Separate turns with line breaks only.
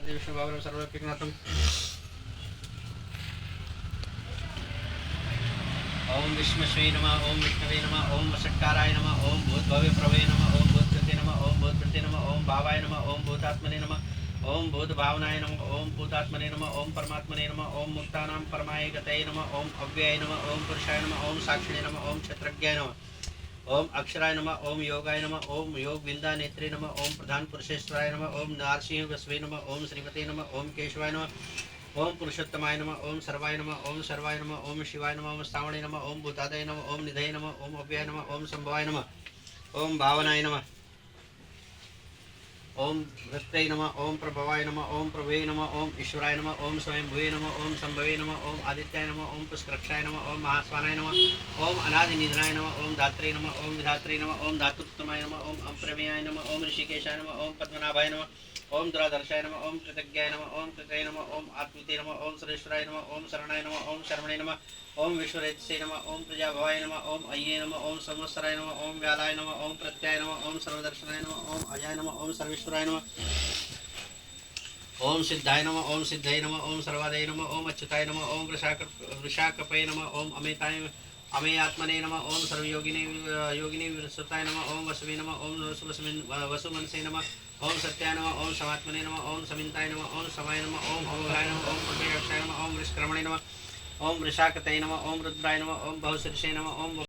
विष्णु भावरं सर्वविघ्नार्थम् ओम विष्णुवे नमः ओम विष्णवे नमः ओम वषट्काराय नमः ओम भूतभव्य प्रभवे नमः ओम भूतकृते नमः ओम भूतकृते नमः ओम भावाय नमः ओम भूतात्मने नमः ओम भूत भावनाय नमः ओम भूतात्मने नमः ओम परमात्मने नमः ओम मुक्तानां परमाय गतये नमः ओम अव्ययाय नमः ओम पुरुषाय नमः ओम साक्षिणे नमः ओम क्षेत्रज्ञाय नमः ओम अक्षराय नमः ओम योगाय नमः ओम योग विंदा नेत्रे नमः ओम प्रधान पुरुषेश्वराय नमः ओम नारसिंह वसवे नमः ओम श्रीमते नमः ओम केशवाय नमः ओम पुरुषोत्तमाय नमः ओम सर्वाय नमः ओम सर्वाय नमः ओम शिवाय नमः ओम श्रावणे नमः ओम भूतादय नमः ओम निधये नमः ओम अव्यय नमः ओम संभवाय नमः ओम भावनाय नमः ओम वृत्तये नमः ओम प्रभवाय नमः ओम प्रभवे नमः ओम ईश्वराय नमः ओम स्वयंभुवे नमः ओम संभवे नमः ओम आदित्याय नमः ओम पुष्करक्षाय नमः ओम महास्वानाय नमः ओम अनादिनिधनाय नमः ओम धात्रे नमः ओम विधात्रे नमः ओम धातुत्तमाय नमः ओम अप्रमेयाय नमः ओम ऋषिकेशाय नमः ओम पद्मनाभाय नमः ओम दुरादर्शाय नमः ओम कृतज्ञाय नमः ओम कृतये नमः ओम आत्मिते नमः ओम सुरेश्वराय नमः ओम शरणाय नमः ओम शरवणे नमः ओम विश्वरेतसे नमः ओम प्रजाभवाय नमः ओम अय्ये नमः ओम संवत्सराय नमः ओम व्यालाय नमः ओम प्रत्याय नमः ओम सर्वदर्शनाय नमः ओम अजाय नमः ओम सर्वेश्वराय नमः ओम सिद्धाय नमः ओम सिद्धये नमः ओम सर्वादये नमः ओम अच्युताय नमः ओम वृषाकपये नमः ओम अमेताय अमेयात्मने नमः ओम सर्वयोगिने योगिने विसुताय नमः ओम वसुवे नमः ओम वसुमनसे नमः ओम सत्याय नमः ओम समात्मने नमः ओम समिन्ताय नमः ओम समाय नमः ओम अमोघाय नमः ओम पुण्यरक्षाय नमः ओम वृषक्रमणे नमः ओम वृषाकतये नमः ओम रुद्राय नमः ओम बहुशीर्षे नमः ओम